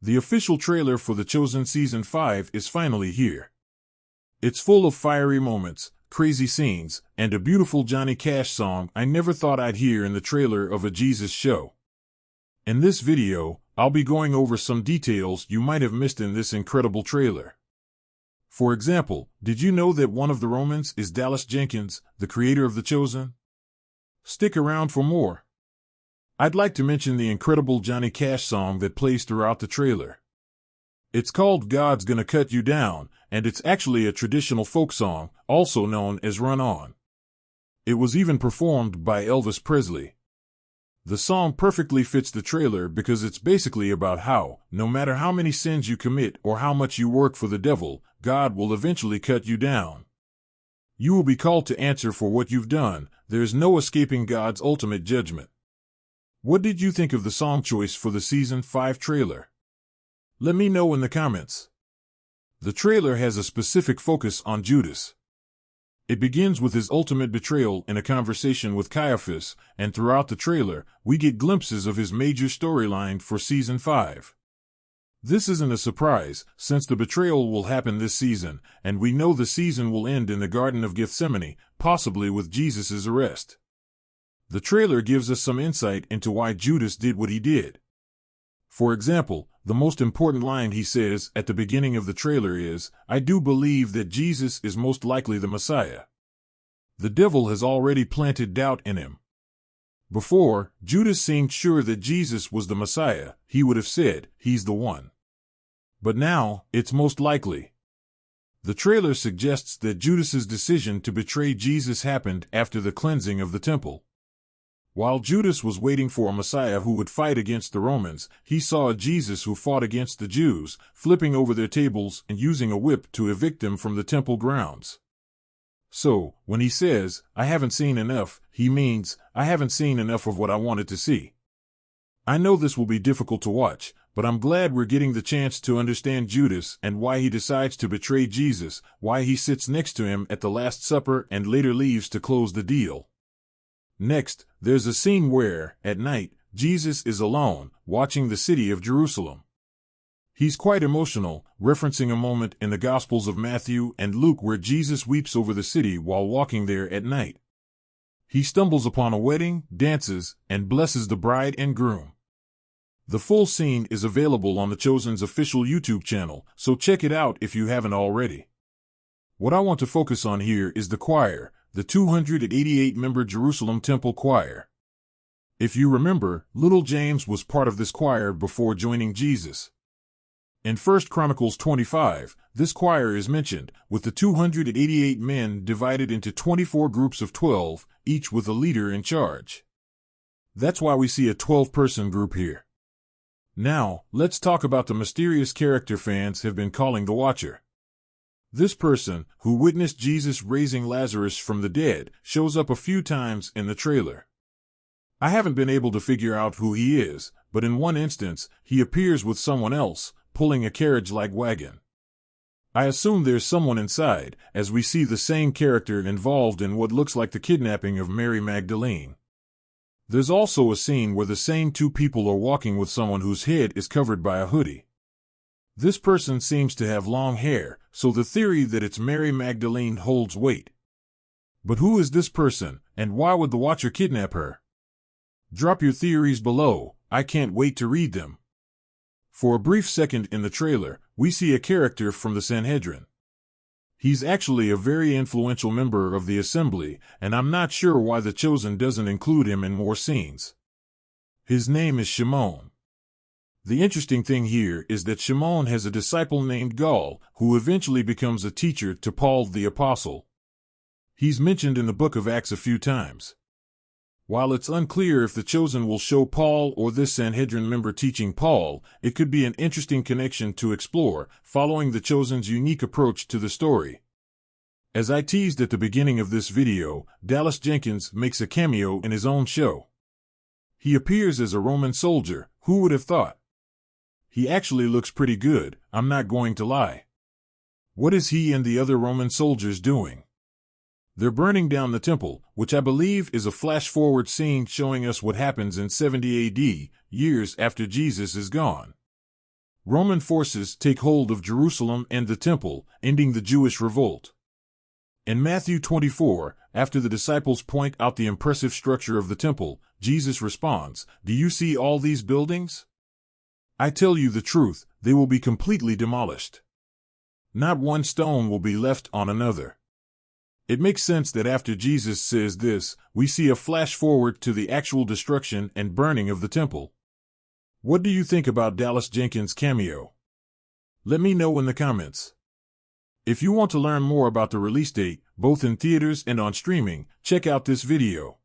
The official trailer for The Chosen Season 5 is finally here. It's full of fiery moments, crazy scenes, and a beautiful Johnny Cash song I never thought I'd hear in the trailer of a Jesus show. In this video, I'll be going over some details you might have missed in this incredible trailer. For example, did you know that one of the Romans is Dallas Jenkins, the creator of The Chosen? Stick around for more. I'd like to mention the incredible Johnny Cash song that plays throughout the trailer. It's called God's Gonna Cut You Down, and it's actually a traditional folk song, also known as Run On. It was even performed by Elvis Presley. The song perfectly fits the trailer because it's basically about how, no matter how many sins you commit or how much you work for the devil, God will eventually cut you down. You will be called to answer for what you've done. There's no escaping God's ultimate judgment. What did you think of the song choice for the Season 5 trailer? Let me know in the comments. The trailer has a specific focus on Judas. It begins with his ultimate betrayal in a conversation with Caiaphas, and throughout the trailer, we get glimpses of his major storyline for Season 5. This isn't a surprise, since the betrayal will happen this season, and we know the season will end in the Garden of Gethsemane, possibly with Jesus' arrest. The trailer gives us some insight into why Judas did what he did. For example, the most important line he says at the beginning of the trailer is, "I do believe that Jesus is most likely the Messiah." The devil has already planted doubt in him. Before, Judas seemed sure that Jesus was the Messiah. He would have said, "He's the one." But now, it's most likely. The trailer suggests that Judas's decision to betray Jesus happened after the cleansing of the temple. While Judas was waiting for a Messiah who would fight against the Romans, he saw a Jesus who fought against the Jews, flipping over their tables and using a whip to evict them from the temple grounds. So, when he says, "I haven't seen enough," he means, I haven't seen enough of what I wanted to see. I know this will be difficult to watch, but I'm glad we're getting the chance to understand Judas and why he decides to betray Jesus, why he sits next to him at the Last Supper and later leaves to close the deal. Next, there's a scene where, at night, Jesus is alone, watching the city of Jerusalem. He's quite emotional, referencing a moment in the Gospels of Matthew and Luke where Jesus weeps over the city while walking there at night. He stumbles upon a wedding, dances, and blesses the bride and groom. The full scene is available on The Chosen's official YouTube channel, so check it out if you haven't already. What I want to focus on here is the choir, the 288-member Jerusalem Temple Choir. If you remember, little James was part of this choir before joining Jesus. In 1 Chronicles 25, this choir is mentioned, with the 288 men divided into 24 groups of 12, each with a leader in charge. That's why we see a 12-person group here. Now, let's talk about the mysterious character fans have been calling the Watcher. This person, who witnessed Jesus raising Lazarus from the dead, shows up a few times in the trailer. I haven't been able to figure out who he is, but in one instance, he appears with someone else, pulling a carriage-like wagon. I assume there's someone inside, as we see the same character involved in what looks like the kidnapping of Mary Magdalene. There's also a scene where the same two people are walking with someone whose head is covered by a hoodie. This person seems to have long hair, so the theory that it's Mary Magdalene holds weight. But who is this person, and why would the Watcher kidnap her? Drop your theories below, I can't wait to read them. For a brief second in the trailer, we see a character from the Sanhedrin. He's actually a very influential member of the assembly, and I'm not sure why The Chosen doesn't include him in more scenes. His name is Shimon. The interesting thing here is that Shimon has a disciple named Gaul, who eventually becomes a teacher to Paul the Apostle. He's mentioned in the book of Acts a few times. While it's unclear if The Chosen will show Paul or this Sanhedrin member teaching Paul, it could be an interesting connection to explore, following The Chosen's unique approach to the story. As I teased at the beginning of this video, Dallas Jenkins makes a cameo in his own show. He appears as a Roman soldier, who would have thought? He actually looks pretty good, I'm not going to lie. What is he and the other Roman soldiers doing? They're burning down the temple, which I believe is a flash-forward scene showing us what happens in 70 AD, years after Jesus is gone. Roman forces take hold of Jerusalem and the temple, ending the Jewish revolt. In Matthew 24, after the disciples point out the impressive structure of the temple, Jesus responds, "Do you see all these buildings? I tell you the truth, they will be completely demolished. Not one stone will be left on another." It makes sense that after Jesus says this, we see a flash forward to the actual destruction and burning of the temple. What do you think about Dallas Jenkins' cameo? Let me know in the comments. If you want to learn more about the release date, both in theaters and on streaming, check out this video.